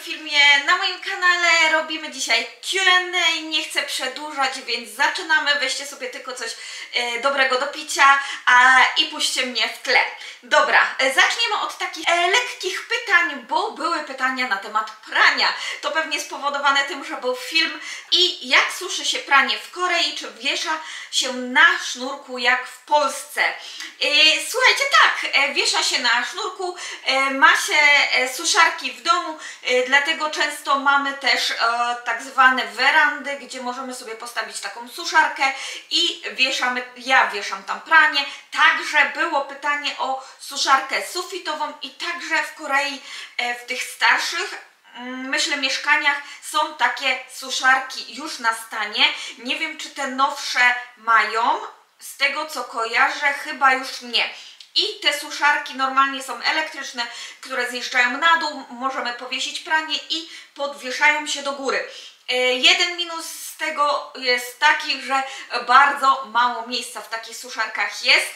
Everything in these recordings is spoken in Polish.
filmie na moim kanale. Robimy dzisiaj Q&A, nie chcę przedłużać, więc zaczynamy. Weźcie sobie tylko coś dobrego do picia i puśćcie mnie w tle. Dobra, zaczniemy od takich lekkich pytań, bo były pytania na temat prania. To pewnie spowodowane tym, że był film i jak suszy się pranie w Korei, czy wiesza się na sznurku jak w Polsce. Słuchajcie, tak, wiesza się na sznurku, ma się suszarki w domu, dlatego często mamy też tak zwane werandy, gdzie możemy sobie postawić taką suszarkę i wieszamy, ja wieszam tam pranie. Także było pytanie o suszarkę sufitową i także w Korei w tych starszych, myślę, mieszkaniach są takie suszarki już na stanie. Nie wiem, czy te nowsze mają, z tego co kojarzę chyba już nie. I te suszarki normalnie są elektryczne, które zjeżdżają na dół, możemy powiesić pranie i podwieszają się do góry. Jeden minus z tego jest taki, że bardzo mało miejsca w takich suszarkach jest.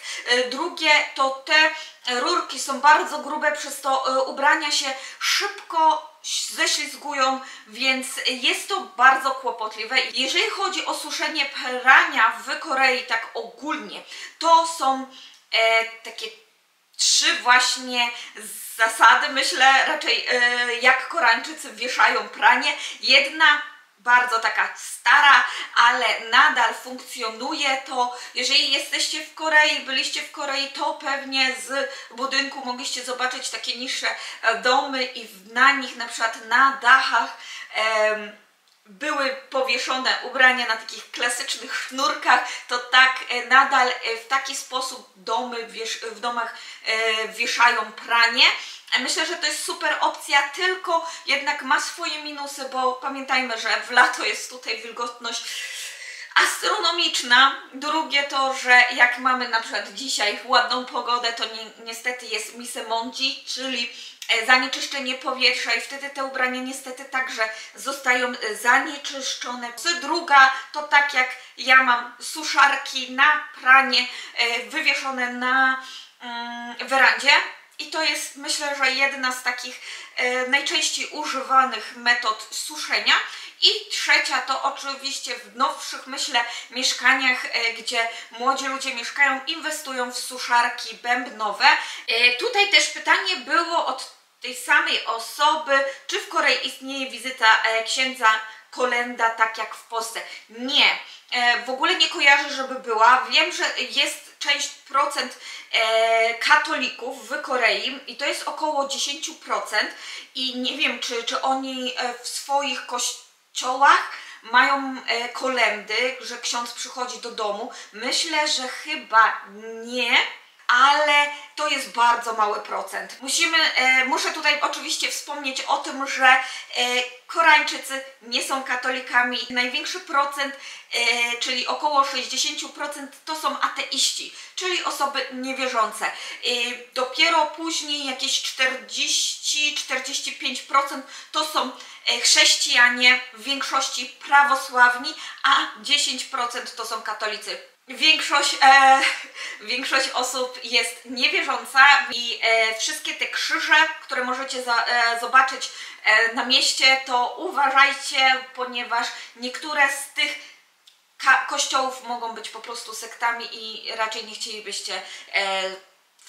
Drugie to te rurki są bardzo grube, przez to ubrania się szybko ześlizgują, więc jest to bardzo kłopotliwe. Jeżeli chodzi o suszenie prania w Korei tak ogólnie, to są takie trzy właśnie zasady, myślę, raczej jak Koreańczycy wieszają pranie. Jedna bardzo taka stara, ale nadal funkcjonuje, to jeżeli jesteście w Korei, byliście w Korei, to pewnie z budynku mogliście zobaczyć takie niższe domy i na nich, na przykład na dachach, były powieszone ubrania na takich klasycznych sznurkach. To tak nadal w taki sposób w domach wieszają pranie. Myślę, że to jest super opcja, tylko jednak ma swoje minusy, bo pamiętajmy, że w lato jest tutaj wilgotność astronomiczna. Drugie to, że jak mamy na przykład dzisiaj ładną pogodę, to niestety jest misemonji, czyli zanieczyszczenie powietrza i wtedy te ubrania niestety także zostają zanieczyszczone. Druga to tak jak ja mam suszarki na pranie wywieszone na werandzie. I to jest, myślę, że jedna z takich najczęściej używanych metod suszenia. I trzecia to oczywiście w nowszych, myślę, mieszkaniach, gdzie młodzi ludzie mieszkają, inwestują w suszarki bębnowe. Tutaj też pytanie było od tej samej osoby, czy w Korei istnieje wizyta księdza kolenda tak jak w Polsce. Nie, w ogóle nie kojarzę, żeby była. Wiem, że jest procent katolików w Korei i to jest około 10% i nie wiem, czy oni w swoich kościołach mają kolędy, że ksiądz przychodzi do domu. Myślę, że chyba nie, ale to jest bardzo mały procent. Muszę tutaj oczywiście wspomnieć o tym, że Koreańczycy nie są katolikami. Największy procent, czyli około 60%, to są ateiści, czyli osoby niewierzące. Dopiero później jakieś 40-45% to są chrześcijanie, w większości prawosławni, a 10% to są katolicy. Większość osób jest niewierząca i wszystkie te krzyże, które możecie zobaczyć na mieście, to uważajcie, ponieważ niektóre z tych kościołów mogą być po prostu sektami i raczej nie chcielibyście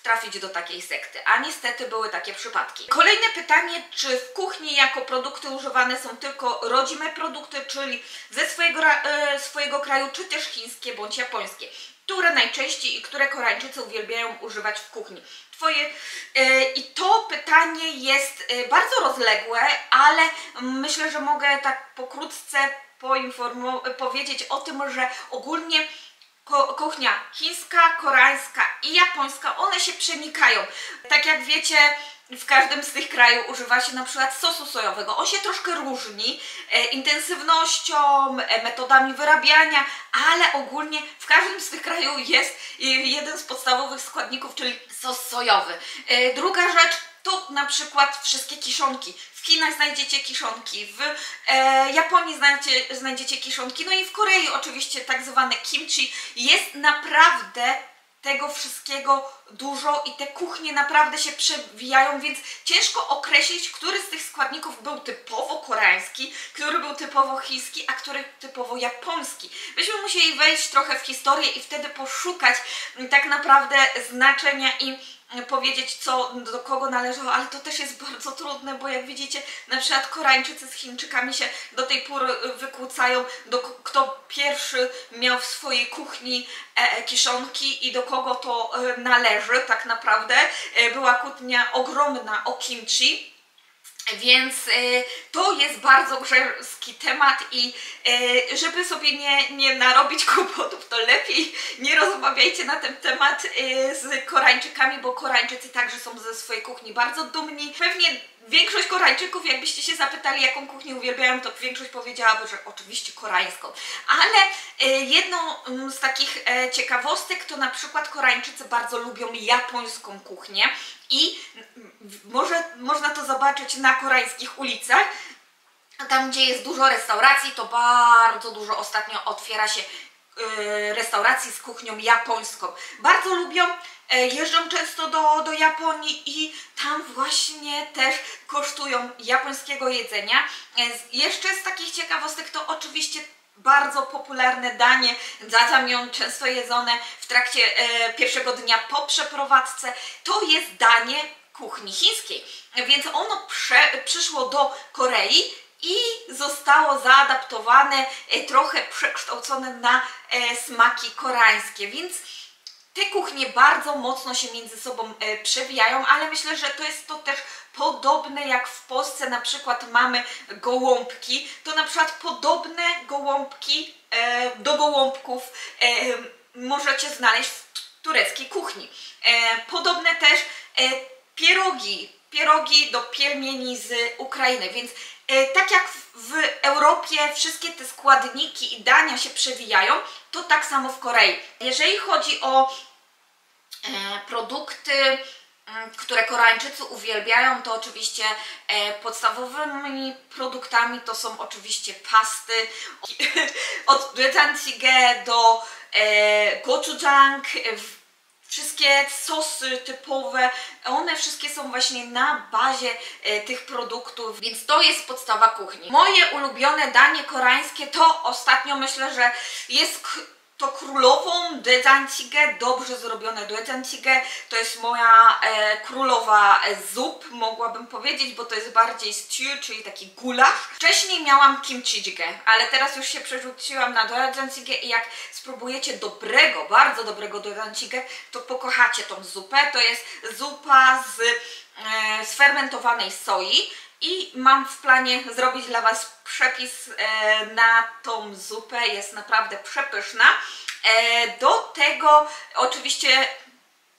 trafić do takiej sekty, a niestety były takie przypadki. Kolejne pytanie, czy w kuchni jako produkty używane są tylko rodzime produkty, czyli ze swojego kraju, czy też chińskie bądź japońskie, które najczęściej i które Koreańczycy uwielbiają używać w kuchni. I to pytanie jest bardzo rozległe, ale myślę, że mogę tak pokrótce powiedzieć o tym, że ogólnie kuchnia chińska, koreańska i japońska, one się przenikają. Tak jak wiecie, w każdym z tych krajów używa się na przykład sosu sojowego. On się troszkę różni intensywnością, metodami wyrabiania, ale ogólnie w każdym z tych krajów jest jeden z podstawowych składników, czyli sos sojowy. Druga rzecz to na przykład wszystkie kiszonki. W Chinach znajdziecie kiszonki, w Japonii znajdziecie kiszonki, no i w Korei oczywiście tak zwane kimchi. Jest naprawdę tego wszystkiego dużo i te kuchnie naprawdę się przewijają, więc ciężko określić, który z tych składników był typowo koreański, który był typowo chiński, a który typowo japoński. Byśmy musieli wejść trochę w historię i wtedy poszukać tak naprawdę znaczenia i powiedzieć, co do kogo należało, ale to też jest bardzo trudne, bo jak widzicie, na przykład Koreańczycy z Chińczykami się do tej pory wykłócają, kto pierwszy miał w swojej kuchni kiszonki i do kogo to należy tak naprawdę. Była kłótnia ogromna o kimchi. Więc to jest bardzo grzeski temat i żeby sobie nie narobić kłopotów, to lepiej nie rozmawiajcie na ten temat z Koreańczykami, bo Koreańczycy także są ze swojej kuchni bardzo dumni. Pewnie większość Koreańczyków, jakbyście się zapytali, jaką kuchnię uwielbiają, to większość powiedziałaby, że oczywiście koreańską. Ale jedną z takich ciekawostek to na przykład Koreańczycy bardzo lubią japońską kuchnię i można to zobaczyć na koreańskich ulicach. Tam, gdzie jest dużo restauracji, to bardzo dużo ostatnio otwiera się restauracji z kuchnią japońską. Bardzo lubią, jeżdżą często do Japonii i tam właśnie też kosztują japońskiego jedzenia. Jeszcze z takich ciekawostek to oczywiście bardzo popularne danie jajangmyeon, często jedzone w trakcie pierwszego dnia po przeprowadzce. To jest danie kuchni chińskiej, więc ono przyszło do Korei i zostało zaadaptowane, trochę przekształcone na smaki koreańskie, więc te kuchnie bardzo mocno się między sobą przewijają, ale myślę, że to jest to też podobne jak w Polsce na przykład mamy gołąbki, to na przykład podobne gołąbki do gołąbków możecie znaleźć w tureckiej kuchni. Podobne też pierogi do pielmieni z Ukrainy, więc tak jak w Europie wszystkie te składniki i dania się przewijają, to tak samo w Korei. Jeżeli chodzi o produkty, które Koreańczycy uwielbiają, to oczywiście podstawowymi produktami to są oczywiście pasty od doenjang do gochujang. Wszystkie sosy typowe, one wszystkie są właśnie na bazie tych produktów, więc to jest podstawa kuchni. Moje ulubione danie koreańskie to ostatnio myślę, że jest to królową doenjang, dobrze zrobione doenjang. To jest moja królowa zup, mogłabym powiedzieć, bo to jest bardziej stew, czyli taki gulasz. Wcześniej miałam kimchi jjigae, ale teraz już się przerzuciłam na doenjang i jak spróbujecie dobrego, bardzo dobrego doenjang, to pokochacie tą zupę. To jest zupa z sfermentowanej soi. I mam w planie zrobić dla Was przepis na tą zupę, jest naprawdę przepyszna. Do tego oczywiście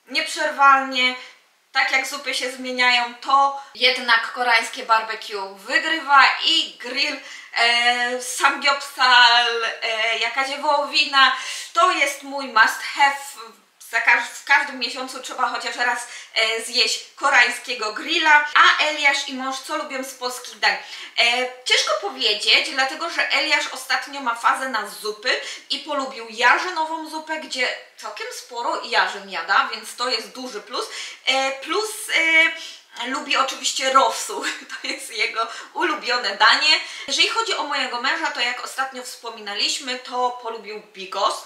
nieprzerwalnie, tak jak zupy się zmieniają, to jednak koreańskie barbecue wygrywa i grill, samgyeopsal, jakaś wołowina, to jest mój must have. W każdym miesiącu trzeba chociaż raz zjeść koreańskiego grilla. A Eliasz i mąż co lubią z polskich dań? Ciężko powiedzieć, dlatego że Eliasz ostatnio ma fazę na zupy i polubił jarzynową zupę, gdzie całkiem sporo jarzyn jada, więc to jest duży plus. Lubi oczywiście rosół, to jest jego ulubione danie. Jeżeli chodzi o mojego męża, to jak ostatnio wspominaliśmy, to polubił bigos.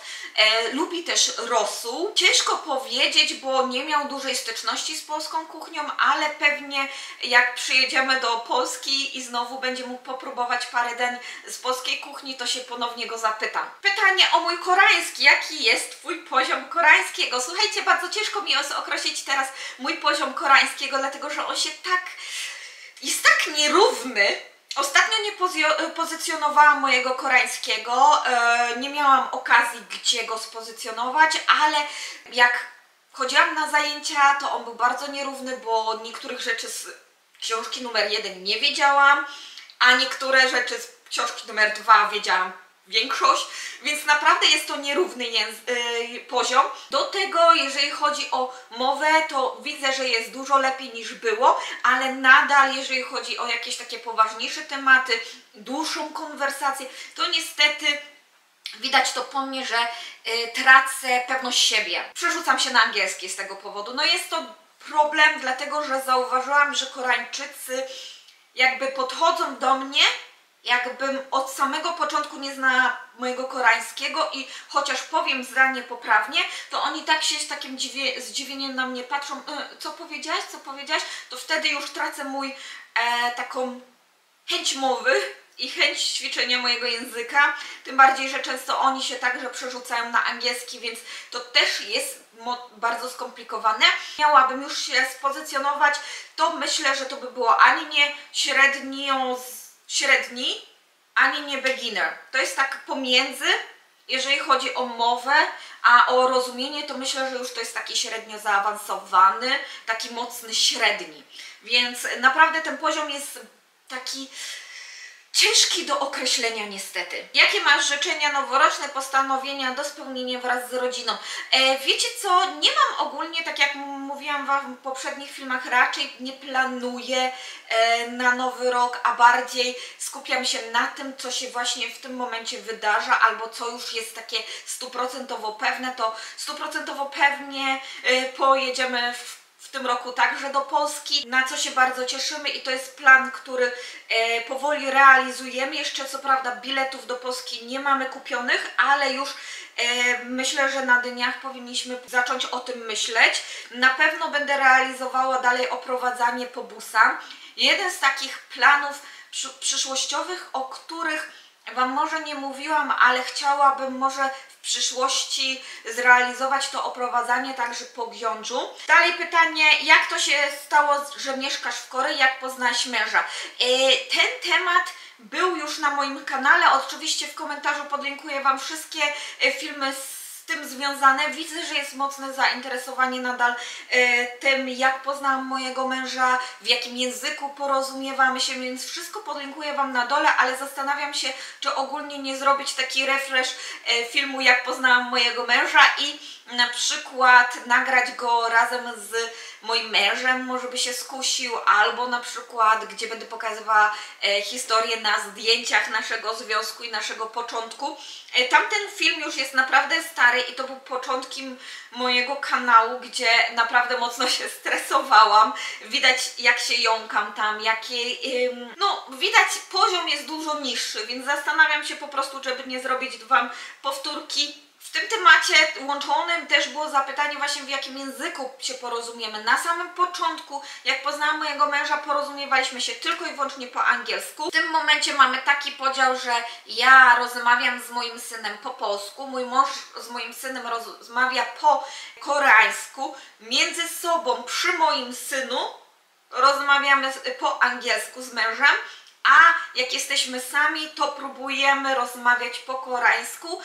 Lubi też rosół. Ciężko powiedzieć, bo nie miał dużej styczności z polską kuchnią, ale pewnie jak przyjedziemy do Polski i znowu będzie mógł popróbować parę dań z polskiej kuchni, to się ponownie go zapytam. Pytanie o mój koreański. Jaki jest Twój poziom koreańskiego? Słuchajcie, bardzo ciężko mi jest określić teraz mój poziom koreańskiego, dlatego że on się jest tak nierówny. Ostatnio nie pozycjonowałam mojego koreańskiego, nie miałam okazji gdzie go spozycjonować, ale jak chodziłam na zajęcia, to on był bardzo nierówny, bo niektórych rzeczy z książki numer 1 nie wiedziałam, a niektóre rzeczy z książki numer 2 wiedziałam większość, więc naprawdę jest to nierówny poziom. Do tego, jeżeli chodzi o mowę, to widzę, że jest dużo lepiej niż było, ale nadal, jeżeli chodzi o jakieś takie poważniejsze tematy, dłuższą konwersację, to niestety Widać to po mnie, że tracę pewność siebie. Przerzucam się na angielski z tego powodu. No jest to problem, dlatego że zauważyłam, że Koreańczycy jakby podchodzą do mnie, jakbym od samego początku nie znała mojego koreańskiego i chociaż powiem zdanie poprawnie, to oni tak się z takim zdziwieniem na mnie patrzą, co powiedziałaś, to wtedy już tracę taką chęć mowy i chęć ćwiczenia mojego języka, tym bardziej, że często oni się także przerzucają na angielski, więc to też jest bardzo skomplikowane. Miałabym już się spozycjonować, to myślę, że to by było ani nie średni, ani nie beginner. To jest tak pomiędzy, jeżeli chodzi o mowę, a o rozumienie, to myślę, że już to jest taki średnio zaawansowany, taki mocny średni. Więc naprawdę ten poziom jest taki ciężki do określenia niestety. Jakie masz życzenia noworoczne, postanowienia do spełnienia wraz z rodziną? Wiecie co, nie mam ogólnie, tak jak mówiłam Wam w poprzednich filmach, raczej nie planuję na nowy rok, a bardziej skupiam się na tym, co się właśnie w tym momencie wydarza, albo co już jest takie stuprocentowo pewne, to stuprocentowo pewnie pojedziemy w tym roku także do Polski, na co się bardzo cieszymy i to jest plan, który powoli realizujemy. Jeszcze co prawda biletów do Polski nie mamy kupionych, ale już myślę, że na dniach powinniśmy zacząć o tym myśleć. Na pewno będę realizowała dalej oprowadzanie po busa. Jeden z takich planów przyszłościowych, o których Wam może nie mówiłam, ale chciałabym może w przyszłości zrealizować to oprowadzanie także po Gyeongju. Dalej pytanie, jak to się stało, że mieszkasz w Korei, jak poznałaś męża? Ten temat był już na moim kanale, oczywiście w komentarzu podlinkuję Wam wszystkie filmy z tym związane. Widzę, że jest mocne zainteresowanie nadal tym, jak poznałam mojego męża, w jakim języku porozumiewamy się, więc wszystko podlinkuję Wam na dole, ale zastanawiam się, czy ogólnie nie zrobić taki refresh filmu, jak poznałam mojego męża i na przykład nagrać go razem z moim mężem, może by się skusił, albo na przykład, gdzie będę pokazywała historię na zdjęciach naszego związku i naszego początku. Tamten film już jest naprawdę stary i to był początkiem mojego kanału, gdzie naprawdę mocno się stresowałam. Widać, jak się jąkam tam, no widać, poziom jest dużo niższy, więc zastanawiam się po prostu, żeby nie zrobić Wam powtórki. W tym temacie łączonym też było zapytanie właśnie, w jakim języku się porozumiemy. Na samym początku, jak poznałam mojego męża, porozumiewaliśmy się tylko i wyłącznie po angielsku. W tym momencie mamy taki podział, że ja rozmawiam z moim synem po polsku, mój mąż z moim synem rozmawia po koreańsku. Między sobą przy moim synu rozmawiamy po angielsku z mężem. A jak jesteśmy sami, to próbujemy rozmawiać po koreańsku,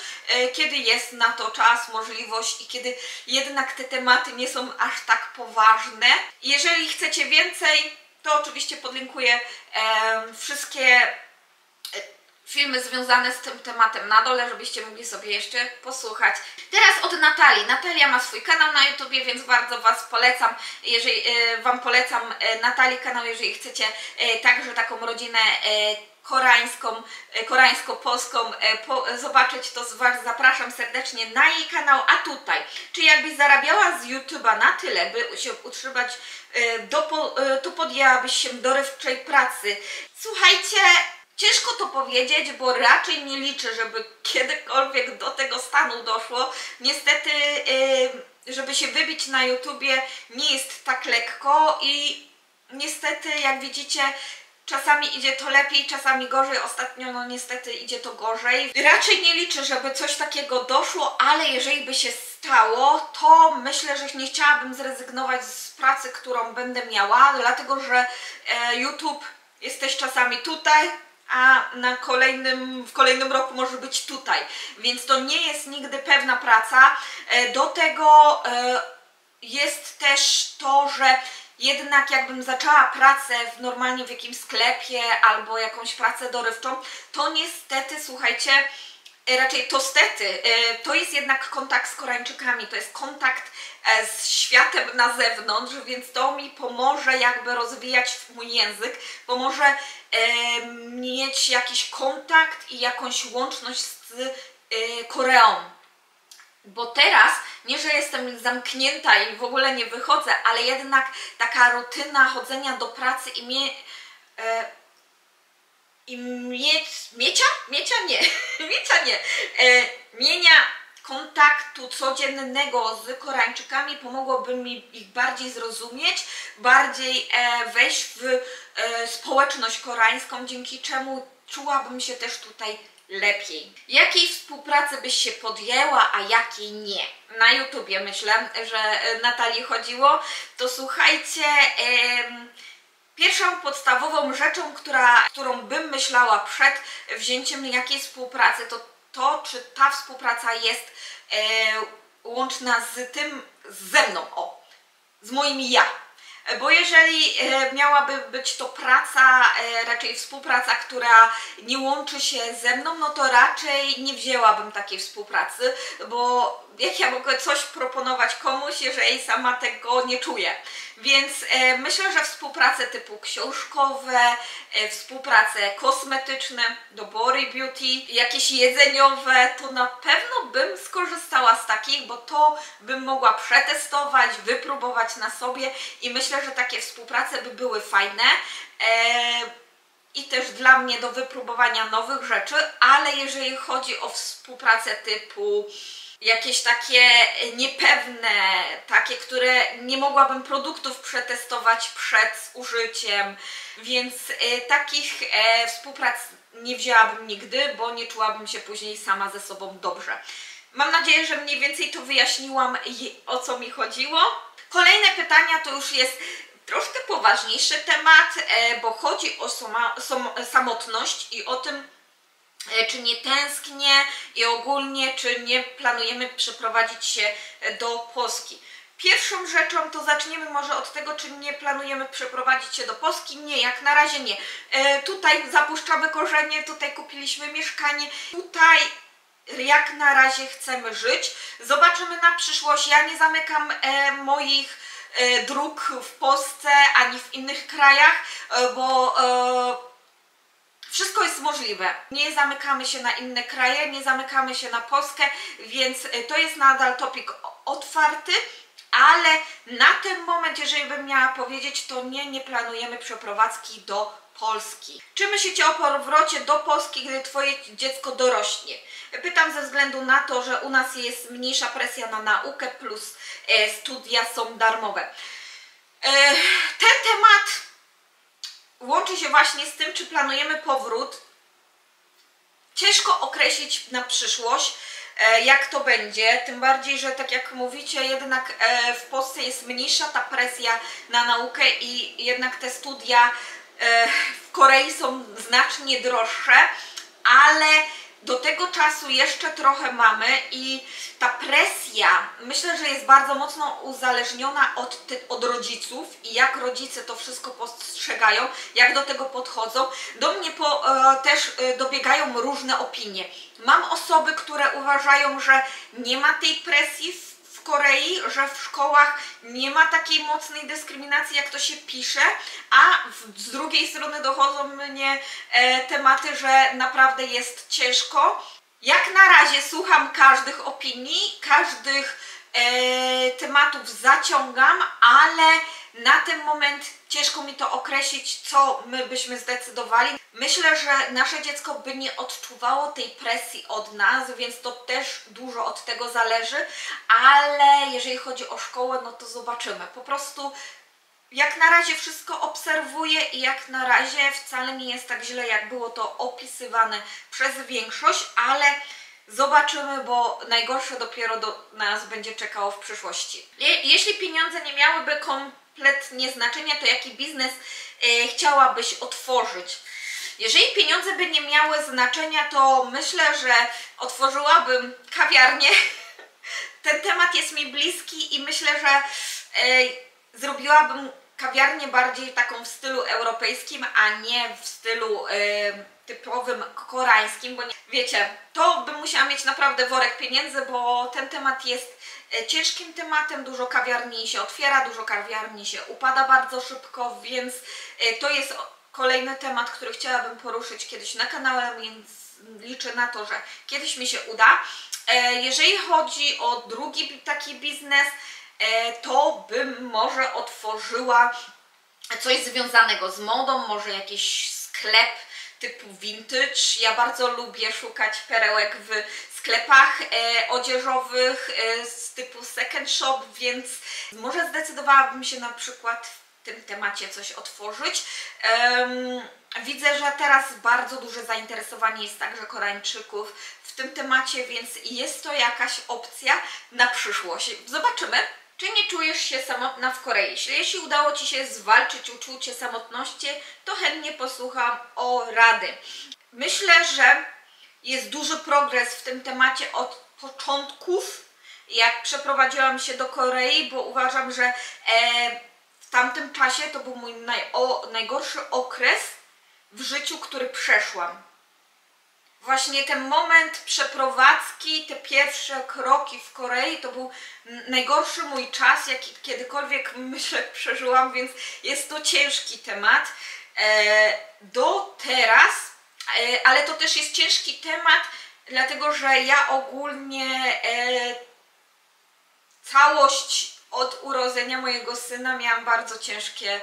kiedy jest na to czas, możliwość i kiedy jednak te tematy nie są aż tak poważne. Jeżeli chcecie więcej, to oczywiście podlinkuję wszystkie filmy związane z tym tematem na dole, żebyście mogli sobie jeszcze posłuchać. Teraz od Natalii. Natalia ma swój kanał na YouTubie, więc bardzo Was polecam, jeżeli Wam polecam Natalii kanał, jeżeli chcecie także taką rodzinę koreańsko-polską zobaczyć, to zapraszam serdecznie na jej kanał. A tutaj, czy jakbyś zarabiała z YouTube'a na tyle, by się utrzymać, to podjęłabyś się dorywczej pracy? Słuchajcie, ciężko to powiedzieć, bo raczej nie liczę, żeby kiedykolwiek do tego stanu doszło. Niestety, żeby się wybić na YouTubie, nie jest tak lekko i niestety, jak widzicie, czasami idzie to lepiej, czasami gorzej. Ostatnio, no niestety, idzie to gorzej. Raczej nie liczę, żeby coś takiego doszło, ale jeżeli by się stało, to myślę, że nie chciałabym zrezygnować z pracy, którą będę miała, dlatego że YouTube jest też czasami tutaj, a w kolejnym roku może być tutaj, więc to nie jest nigdy pewna praca. Do tego jest też to, że jednak jakbym zaczęła pracę normalnie w jakimś sklepie albo jakąś pracę dorywczą, to niestety, słuchajcie, raczej to stety, to jest jednak kontakt z Koreańczykami, to jest kontakt z światem na zewnątrz, więc to mi pomoże jakby rozwijać mój język, pomoże mieć jakiś kontakt i jakąś łączność z Koreą. Bo teraz, nie że jestem zamknięta i w ogóle nie wychodzę, ale jednak taka rutyna chodzenia do pracy mienia kontaktu codziennego z Koreańczykami pomogłoby mi ich bardziej zrozumieć, bardziej wejść w społeczność koreańską, dzięki czemu czułabym się też tutaj lepiej. Jakiej współpracy byś się podjęła, a jakiej nie? Na YouTubie myślę, że Natalii chodziło. To słuchajcie, pierwszą podstawową rzeczą, którą bym myślała przed wzięciem jakiej współpracy, to czy ta współpraca jest łączna ze mną, z moim ja. Bo jeżeli miałaby być to praca, raczej współpraca, która nie łączy się ze mną, no to raczej nie wzięłabym takiej współpracy, bo jak ja mogę coś proponować komuś, jeżeli sama tego nie czuję. Więc myślę, że współprace typu książkowe, współprace kosmetyczne, dobory beauty, jakieś jedzeniowe, to na pewno bym skorzystała z takich, bo to bym mogła przetestować, wypróbować na sobie i myślę, że takie współprace by były fajne. I też dla mnie do wypróbowania nowych rzeczy, ale jeżeli chodzi o współpracę typu jakieś takie niepewne, takie, które nie mogłabym produktów przetestować przed użyciem, więc takich współprac nie wzięłabym nigdy, bo nie czułabym się później sama ze sobą dobrze. Mam nadzieję, że mniej więcej to wyjaśniłam, o co mi chodziło. Kolejne pytania to już jest troszkę poważniejszy temat, bo chodzi o samotność i o tym, czy nie tęsknię i ogólnie, czy nie planujemy przeprowadzić się do Polski. Pierwszą rzeczą to zaczniemy może od tego, czy nie planujemy przeprowadzić się do Polski. Nie, jak na razie nie. Tutaj zapuszczamy korzenie, tutaj kupiliśmy mieszkanie, tutaj jak na razie chcemy żyć. Zobaczymy na przyszłość. Ja nie zamykam moich dróg w Polsce ani w innych krajach, bo wszystko jest możliwe. Nie zamykamy się na inne kraje, nie zamykamy się na Polskę, więc to jest nadal topik otwarty, ale na ten moment, jeżeli bym miała powiedzieć, to nie planujemy przeprowadzki do Polski. Czy myślicie o powrocie do Polski, gdy Twoje dziecko dorośnie? Pytam ze względu na to, że u nas jest mniejsza presja na naukę, plus studia są darmowe. Ten temat łączy się właśnie z tym, czy planujemy powrót. Ciężko określić na przyszłość, jak to będzie, tym bardziej, że tak jak mówicie, jednak w Polsce jest mniejsza ta presja na naukę i jednak te studia w Korei są znacznie droższe, ale do tego czasu jeszcze trochę mamy i ta presja, myślę, że jest bardzo mocno uzależniona od rodziców i jak rodzice to wszystko postrzegają, jak do tego podchodzą. Do mnie też dobiegają różne opinie. Mam osoby, które uważają, że nie ma tej presji w Korei, że w szkołach nie ma takiej mocnej dyskryminacji, jak to się pisze, a z drugiej strony dochodzą mnie tematy, że naprawdę jest ciężko. Jak na razie słucham każdych opinii, każdych tematów zaciągam, ale na ten moment ciężko mi to określić, co my byśmy zdecydowali. Myślę, że nasze dziecko by nie odczuwało tej presji od nas, więc to też dużo od tego zależy, ale jeżeli chodzi o szkołę, no to zobaczymy. Po prostu jak na razie wszystko obserwuję i jak na razie wcale nie jest tak źle, jak było to opisywane przez większość, ale zobaczymy, bo najgorsze dopiero do nas będzie czekało w przyszłości. Jeśli pieniądze nie miałyby kompletnie znaczenia, to jaki biznes chciałabyś otworzyć? Jeżeli pieniądze by nie miały znaczenia, to myślę, że otworzyłabym kawiarnię. Ten temat jest mi bliski i myślę, że zrobiłabym kawiarnię bardziej taką w stylu europejskim, a nie w stylu typowym koreańskim, bo nie, wiecie, to bym musiała mieć naprawdę worek pieniędzy, bo ten temat jest ciężkim tematem, dużo kawiarni się otwiera, dużo kawiarni się upada bardzo szybko, więc to jest kolejny temat, który chciałabym poruszyć kiedyś na kanale, więc liczę na to, że kiedyś mi się uda. Jeżeli chodzi o drugi taki biznes, to bym może otworzyła coś związanego z modą, może jakiś sklep typu vintage. Ja bardzo lubię szukać perełek w sklepach odzieżowych z typu second shop, więc może zdecydowałabym się na przykład w tym temacie coś otworzyć. Widzę, że teraz bardzo duże zainteresowanie jest także Koreańczyków w tym temacie, więc jest to jakaś opcja na przyszłość. Zobaczymy. Czy nie czujesz się samotna w Korei? Jeśli udało Ci się zwalczyć uczucie samotności, to chętnie posłucham o rady. Myślę, że jest duży progres w tym temacie od początków, jak przeprowadziłam się do Korei, bo uważam, że w tamtym czasie to był mój najgorszy okres w życiu, który przeszłam. Właśnie ten moment przeprowadzki, te pierwsze kroki w Korei to był najgorszy mój czas, jaki kiedykolwiek, myślę, przeżyłam, więc jest to ciężki temat do teraz, ale to też jest ciężki temat, dlatego że ja ogólnie całość od urodzenia mojego syna miałam bardzo ciężkie,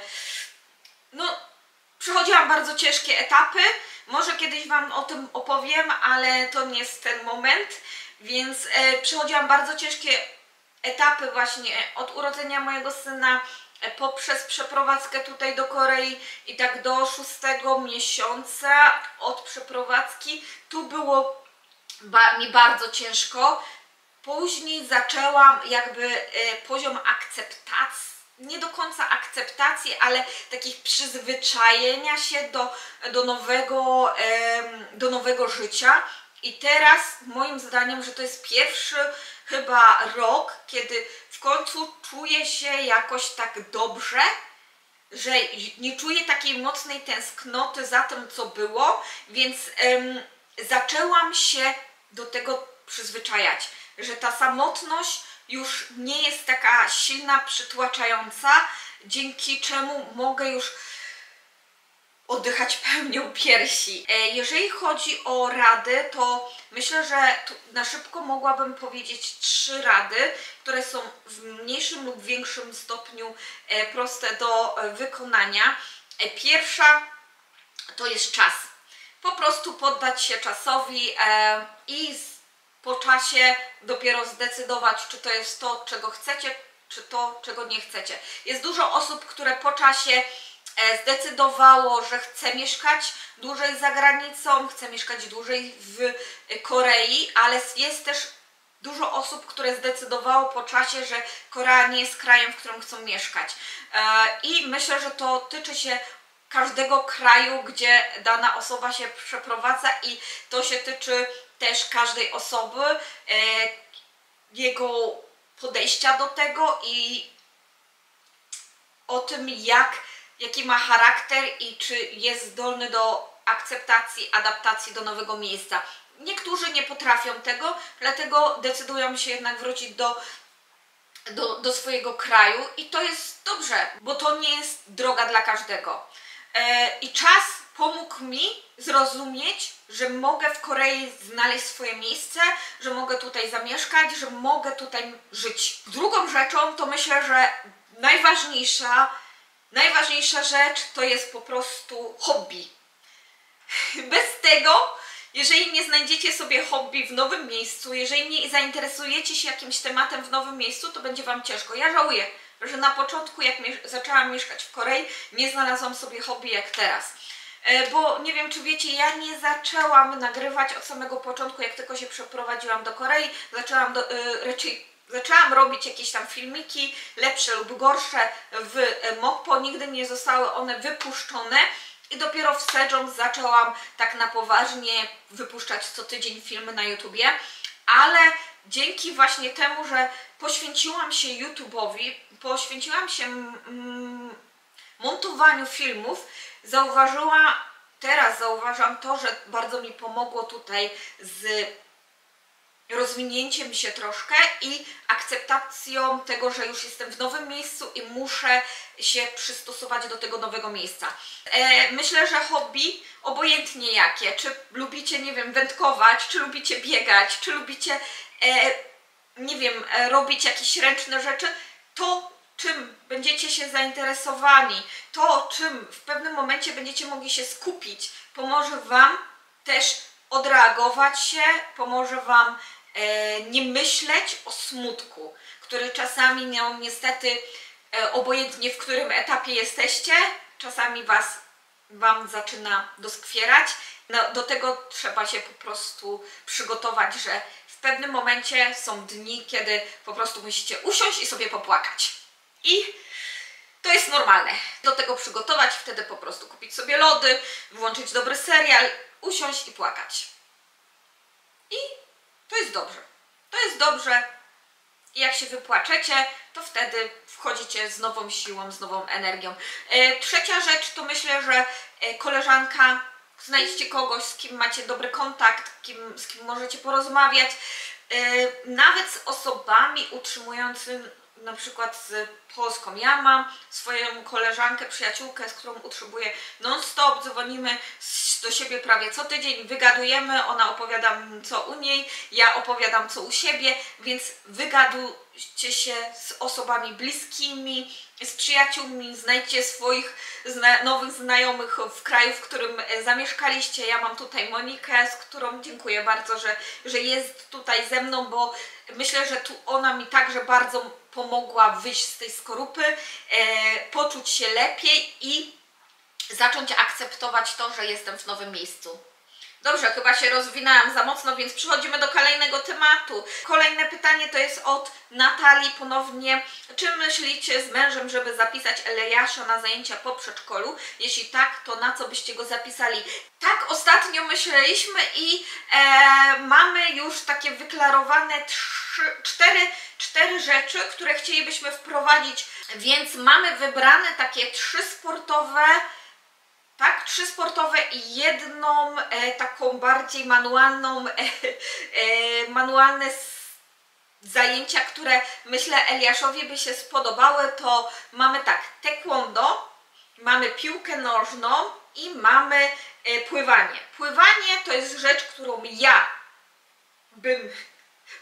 przechodziłam bardzo ciężkie etapy. Może kiedyś Wam o tym opowiem, ale to nie jest ten moment, więc przechodziłam bardzo ciężkie etapy właśnie od urodzenia mojego syna poprzez przeprowadzkę tutaj do Korei i tak do 6 miesiąca od przeprowadzki. Tu było mi bardzo ciężko. Później zaczęłam jakby poziom akceptacji, nie do końca akceptacji, ale takich przyzwyczajenia się do nowego życia. I teraz moim zdaniem, że to jest pierwszy chyba rok, kiedy w końcu czuję się jakoś tak dobrze, że nie czuję takiej mocnej tęsknoty za tym, co było, więc zaczęłam się do tego przyzwyczajać, że ta samotność już nie jest taka silna, przytłaczająca, dzięki czemu mogę już oddychać pełnią piersi. Jeżeli chodzi o rady, to myślę, że na szybko mogłabym powiedzieć 3 rady, które są w mniejszym lub większym stopniu proste do wykonania. Pierwsza to jest czas. Po prostu poddać się czasowi i po czasie dopiero zdecydować, czy to jest to, czego chcecie, czy to, czego nie chcecie. Jest dużo osób, które po czasie zdecydowało, że chce mieszkać dłużej za granicą, chce mieszkać dłużej w Korei, ale jest też dużo osób, które zdecydowało po czasie, że Korea nie jest krajem, w którym chcą mieszkać. I myślę, że to tyczy się każdego kraju, gdzie dana osoba się przeprowadza i to się tyczy też każdej osoby, jego podejścia do tego i o tym, jaki ma charakter i czy jest zdolny do akceptacji, adaptacji do nowego miejsca. Niektórzy nie potrafią tego, dlatego decydują się jednak wrócić do swojego kraju i to jest dobrze, bo to nie jest droga dla każdego. I czas pomógł mi zrozumieć, że mogę w Korei znaleźć swoje miejsce, że mogę tutaj zamieszkać, że mogę tutaj żyć. Drugą rzeczą to myślę, że najważniejsza rzecz to jest po prostu hobby. Bez tego, jeżeli nie znajdziecie sobie hobby w nowym miejscu, jeżeli nie zainteresujecie się jakimś tematem w nowym miejscu, to będzie Wam ciężko. Ja żałuję, że na początku, jak zaczęłam mieszkać w Korei, nie znalazłam sobie hobby jak teraz. Bo nie wiem, czy wiecie, ja nie zaczęłam nagrywać od samego początku, jak tylko się przeprowadziłam do Korei. Zaczęłam robić jakieś tam filmiki, lepsze lub gorsze w Mokpo, nigdy nie zostały one wypuszczone i dopiero w Sejong zaczęłam tak na poważnie wypuszczać co tydzień filmy na YouTubie, ale dzięki właśnie temu, że poświęciłam się YouTube'owi, poświęciłam się montowaniu filmów, teraz zauważam to, że bardzo mi pomogło tutaj z rozwinięciem się troszkę i akceptacją tego, że już jestem w nowym miejscu i muszę się przystosować do tego nowego miejsca. Myślę, że hobby, obojętnie jakie, czy lubicie, nie wiem, wędkować, czy lubicie biegać, czy lubicie, nie wiem, robić jakieś ręczne rzeczy, to czym będziecie się zainteresowani, to czym w pewnym momencie będziecie mogli się skupić, pomoże Wam też odreagować się, pomoże Wam nie myśleć o smutku, który czasami niestety, obojętnie w którym etapie jesteście, czasami Wam zaczyna doskwierać. No, do tego trzeba się po prostu przygotować, że w pewnym momencie są dni, kiedy po prostu musicie usiąść i sobie popłakać. I to jest normalne. Do tego przygotować, wtedy po prostu kupić sobie lody, włączyć dobry serial, usiąść i płakać. I to jest dobrze. To jest dobrze. I jak się wypłaczecie, to wtedy wchodzicie z nową siłą, z nową energią. Trzecia rzecz to myślę, że koleżanka, znajdźcie kogoś, z kim macie dobry kontakt, z kim możecie porozmawiać. Nawet z osobami utrzymującymi, na przykład z Polską. Ja mam swoją koleżankę, przyjaciółkę, z którą utrzymuję non-stop, dzwonimy do siebie prawie co tydzień, wygadujemy, ona opowiada co u niej, ja opowiadam co u siebie, więc wygadujcie się z osobami bliskimi, z przyjaciółmi, znajdźcie swoich nowych znajomych w kraju, w którym zamieszkaliście. Ja mam tutaj Monikę, z którą dziękuję bardzo, że jest tutaj ze mną, bo myślę, że tu ona mi także bardzo pomogła wyjść z tej skorupy, poczuć się lepiej i zacząć akceptować to, że jestem w nowym miejscu. Dobrze, chyba się rozwinęłam za mocno, więc przechodzimy do kolejnego tematu. Kolejne pytanie to jest od Natalii ponownie. Czy myślicie z mężem, żeby zapisać Eliasza na zajęcia po przedszkolu? Jeśli tak, to na co byście go zapisali? Tak, ostatnio myśleliśmy i mamy już takie wyklarowane cztery rzeczy, które chcielibyśmy wprowadzić, więc mamy wybrane takie 3 sportowe, tak, 3 sportowe i jedną taką bardziej manualną, manualne zajęcia, które myślę Eliaszowi by się spodobały. To mamy tak, taekwondo, mamy piłkę nożną i mamy pływanie. Pływanie to jest rzecz, którą ja bym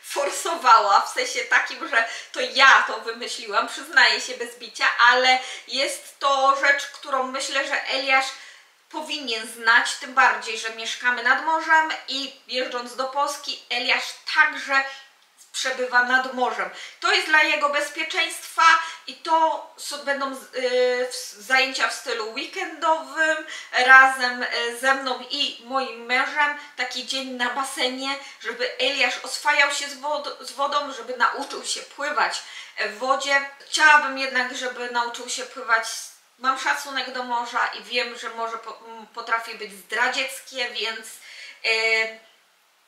forsowała, w sensie takim, że to ja to wymyśliłam, przyznaję się bez bicia, ale jest to rzecz, którą myślę, że Eliasz powinien znać, tym bardziej, że mieszkamy nad morzem i jeżdżąc do Polski, Eliasz także przebywa nad morzem. To jest dla jego bezpieczeństwa i to będą zajęcia w stylu weekendowym razem ze mną i moim mężem. Taki dzień na basenie, żeby Eliasz oswajał się z wodą, żeby nauczył się pływać w wodzie. Chciałabym jednak, żeby nauczył się pływać. Mam szacunek do morza i wiem, że morze potrafi być zdradzieckie, więc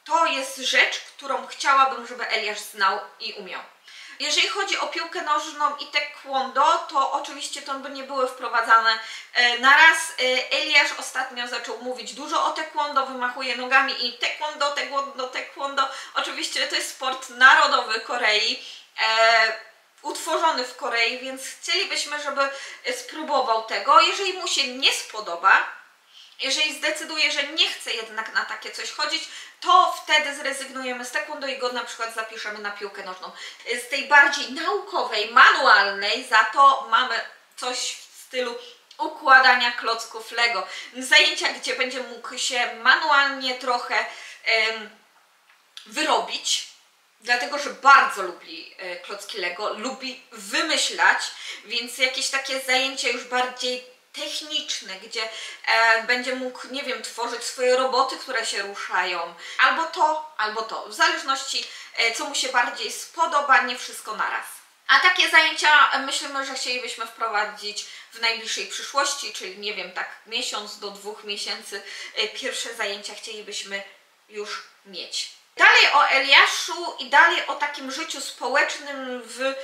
to jest rzecz, którą chciałabym, żeby Eliasz znał i umiał. Jeżeli chodzi o piłkę nożną i taekwondo, to oczywiście to by nie były wprowadzane na raz. Eliasz ostatnio zaczął mówić dużo o taekwondo, wymachuje nogami i taekwondo, taekwondo, taekwondo. Oczywiście to jest sport narodowy Korei, utworzony w Korei, więc chcielibyśmy, żeby spróbował tego. Jeżeli mu się nie spodoba, jeżeli zdecyduje, że nie chce jednak na takie coś chodzić, to wtedy zrezygnujemy z taekwondo i go na przykład zapiszemy na piłkę nożną. Z tej bardziej naukowej, manualnej za to mamy coś w stylu układania klocków Lego. Zajęcia, gdzie będzie mógł się manualnie trochę wyrobić, dlatego że bardzo lubi klocki Lego, lubi wymyślać, więc jakieś takie zajęcia już bardziej techniczne, gdzie będzie mógł, nie wiem, tworzyć swoje roboty, które się ruszają, albo to, w zależności co mu się bardziej spodoba, nie wszystko naraz. A takie zajęcia myślimy, że chcielibyśmy wprowadzić w najbliższej przyszłości, czyli nie wiem, tak miesiąc do 2 miesięcy pierwsze zajęcia chcielibyśmy już mieć. Dalej o Eliaszu i dalej o takim życiu społecznym w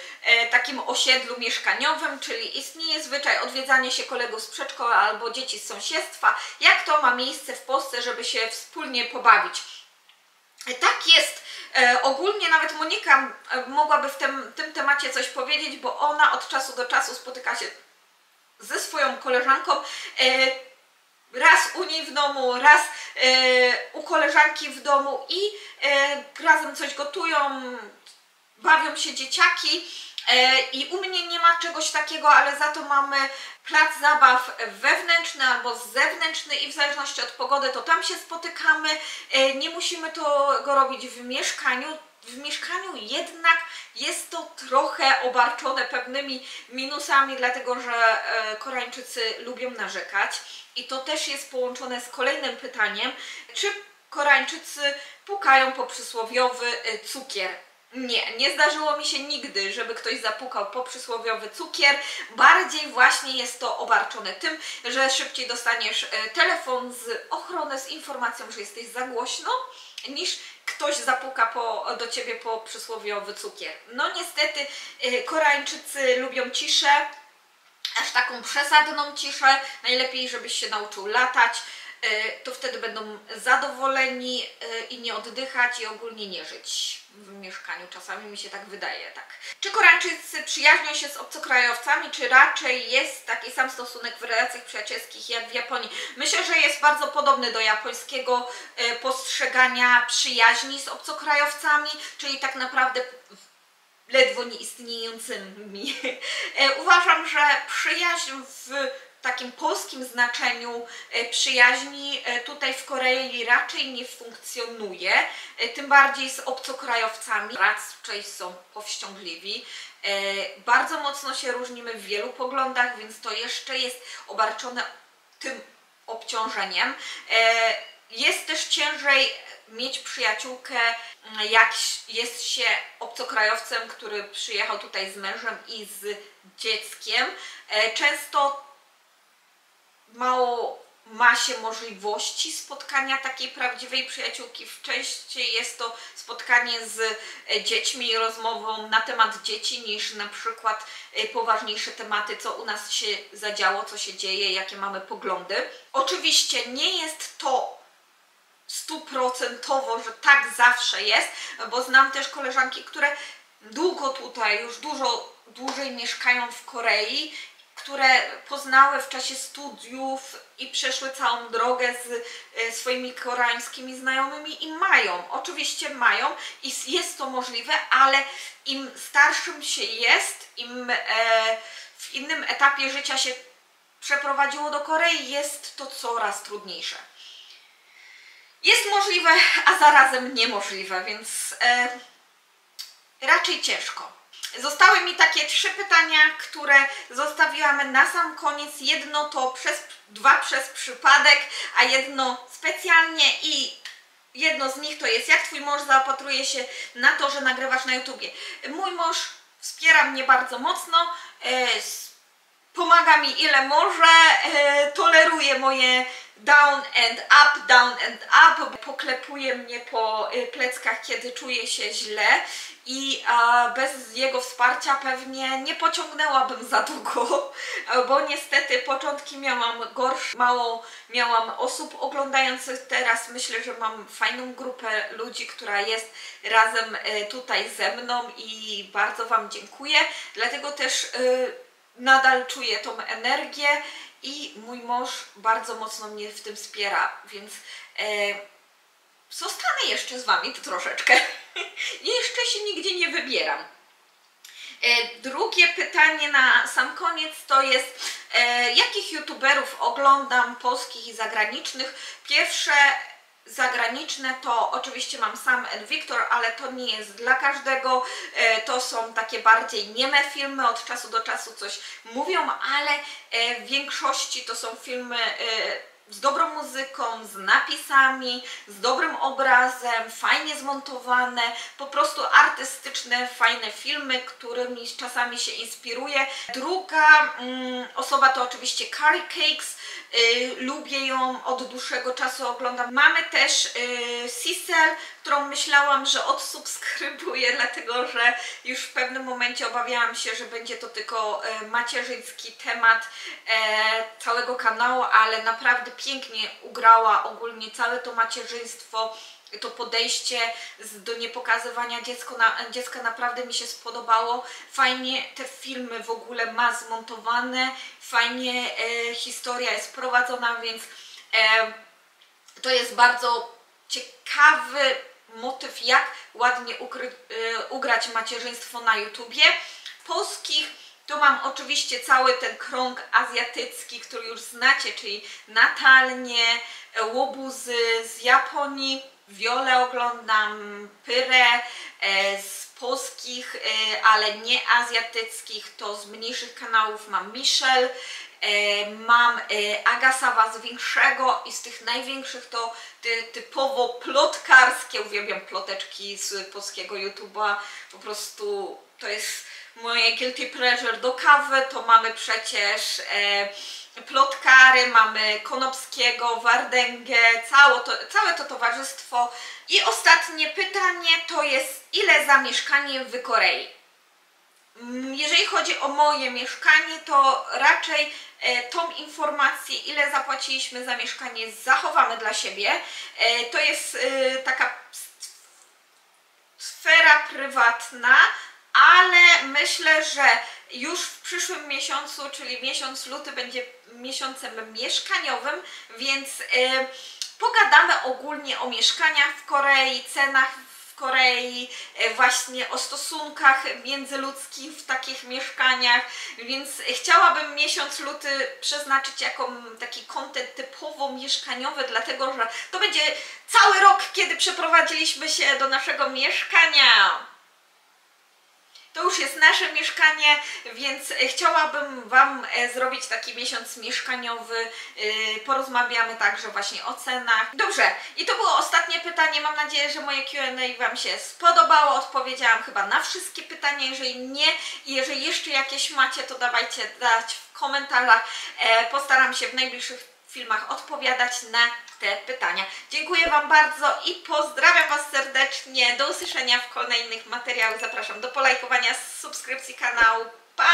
takim osiedlu mieszkaniowym, czyli istnieje zwyczaj odwiedzania się kolegów z przedszkola albo dzieci z sąsiedztwa. Jak to ma miejsce w Polsce, żeby się wspólnie pobawić? Tak jest. Ogólnie nawet Monika mogłaby w tym temacie coś powiedzieć, bo ona od czasu do czasu spotyka się ze swoją koleżanką, raz u niej w domu, raz u koleżanki w domu i razem coś gotują, bawią się dzieciaki. I u mnie nie ma czegoś takiego, ale za to mamy plac zabaw wewnętrzny albo zewnętrzny i w zależności od pogody to tam się spotykamy. Nie musimy tego robić w mieszkaniu. W mieszkaniu jednak jest to trochę obarczone pewnymi minusami, dlatego że Koreańczycy lubią narzekać. I to też jest połączone z kolejnym pytaniem, czy Koreańczycy pukają po przysłowiowy cukier. Nie zdarzyło mi się nigdy, żeby ktoś zapukał po przysłowiowy cukier. Bardziej właśnie jest to obarczone tym, że szybciej dostaniesz telefon z ochrony z informacją, że jesteś za głośno, niż ktoś zapuka do ciebie po przysłowiowy cukier. No niestety Koreańczycy lubią ciszę, aż taką przesadną ciszę. Najlepiej, żebyś się nauczył latać. To wtedy będą zadowoleni i nie oddychać i ogólnie nie żyć w mieszkaniu. Czasami mi się tak wydaje, tak. Czy Koreańczycy przyjaźnią się z obcokrajowcami, czy raczej jest taki sam stosunek w relacjach przyjacielskich jak w Japonii? Myślę, że jest bardzo podobny do japońskiego postrzegania przyjaźni z obcokrajowcami, czyli tak naprawdę ledwo nieistniejącymi. Uważam, że przyjaźń w takim polskim znaczeniu przyjaźni tutaj w Korei raczej nie funkcjonuje, tym bardziej z obcokrajowcami. Raczej są powściągliwi. Bardzo mocno się różnimy w wielu poglądach, więc to jeszcze jest obarczone tym obciążeniem. Jest też ciężej mieć przyjaciółkę, jak jest się obcokrajowcem, który przyjechał tutaj z mężem i z dzieckiem. Często mało ma się możliwości spotkania takiej prawdziwej przyjaciółki. Częściej jest to spotkanie z dziećmi i rozmową na temat dzieci niż na przykład poważniejsze tematy, co u nas się zadziało, co się dzieje, jakie mamy poglądy. Oczywiście nie jest to 100%, że tak zawsze jest, bo znam też koleżanki, które długo tutaj, już dużo dłużej mieszkają w Korei, które poznały w czasie studiów i przeszły całą drogę z swoimi koreańskimi znajomymi i mają, oczywiście mają i jest to możliwe, ale im starszym się jest, im w innym etapie życia się przeprowadziło do Korei, jest to coraz trudniejsze. Jest możliwe, a zarazem niemożliwe, więc raczej ciężko. Zostały mi takie 3 pytania, które zostawiłam na sam koniec. Jedno to dwa przez przypadek, a jedno specjalnie i jedno z nich to jest: jak twój mąż zaopatruje się na to, że nagrywasz na YouTubie? Mój mąż wspiera mnie bardzo mocno, pomaga mi ile może, toleruje moje down and up, poklepuje mnie po pleckach, kiedy czuję się źle i bez jego wsparcia pewnie nie pociągnęłabym za długo, bo niestety początki miałam gorsze, mało miałam osób oglądających. Teraz myślę, że mam fajną grupę ludzi, która jest razem tutaj ze mną i bardzo Wam dziękuję, dlatego też nadal czuję tą energię i mój mąż bardzo mocno mnie w tym wspiera, więc zostanę jeszcze z Wami troszeczkę. Jeszcze się nigdzie nie wybieram. Drugie pytanie na sam koniec to jest, jakich youtuberów oglądam, polskich i zagranicznych? Pierwsze zagraniczne to oczywiście mam Sam and Victor, ale to nie jest dla każdego. To są takie bardziej nieme filmy, od czasu do czasu coś mówią, ale w większości to są filmy z dobrą muzyką, z napisami, z dobrym obrazem, fajnie zmontowane, po prostu artystyczne, fajne filmy, którymi czasami się inspiruję. Druga osoba to oczywiście Carrie Cakes. Lubię ją, od dłuższego czasu oglądam. Mamy też Sisel, którą myślałam, że odsubskrybuję, dlatego że już w pewnym momencie obawiałam się, że będzie to tylko macierzyński temat całego kanału, ale naprawdę pięknie ugrała ogólnie całe to macierzyństwo to podejście do niepokazywania dziecka naprawdę mi się spodobało. Fajnie te filmy w ogóle ma zmontowane, fajnie historia jest prowadzona, więc to jest bardzo ciekawy motyw, jak ładnie ugrać macierzyństwo na YouTubie. Polskich to mam oczywiście cały ten krąg azjatycki, który już znacie, czyli Natalnię, łobuzy z Japonii, Wiolę oglądam, Pyrę, z polskich, ale nie azjatyckich, to z mniejszych kanałów mam Michelle, mam Agasawa z większego i z tych największych to typowo plotkarskie, uwielbiam ploteczki z polskiego YouTube'a, po prostu to jest moje guilty pleasure. Do kawy to mamy przecież Plotkary, mamy Konopskiego, Wardęgę, całe to towarzystwo. I ostatnie pytanie to jest, ile za mieszkanie w Korei? Jeżeli chodzi o moje mieszkanie, to raczej tą informację, ile zapłaciliśmy za mieszkanie, zachowamy dla siebie. To jest taka sfera prywatna, ale myślę, że już w przyszłym miesiącu, czyli miesiąc luty, będzie miesiącem mieszkaniowym, więc pogadamy ogólnie o mieszkaniach w Korei, cenach w Korei, właśnie o stosunkach międzyludzkich w takich mieszkaniach, więc chciałabym miesiąc luty przeznaczyć jako taki content typowo mieszkaniowy, dlatego że to będzie cały rok, kiedy przeprowadziliśmy się do naszego mieszkania. To już jest nasze mieszkanie, więc chciałabym Wam zrobić taki miesiąc mieszkaniowy. Porozmawiamy także właśnie o cenach. Dobrze, i to było ostatnie pytanie. Mam nadzieję, że moje Q&A Wam się spodobało. Odpowiedziałam chyba na wszystkie pytania. Jeżeli nie i jeżeli jeszcze jakieś macie, to dawajcie dać w komentarzach. Postaram się w najbliższych filmach odpowiadać na te pytania. Dziękuję Wam bardzo i pozdrawiam Was serdecznie. Do usłyszenia w kolejnych materiałach. Zapraszam do polajkowania, subskrypcji kanału. Pa!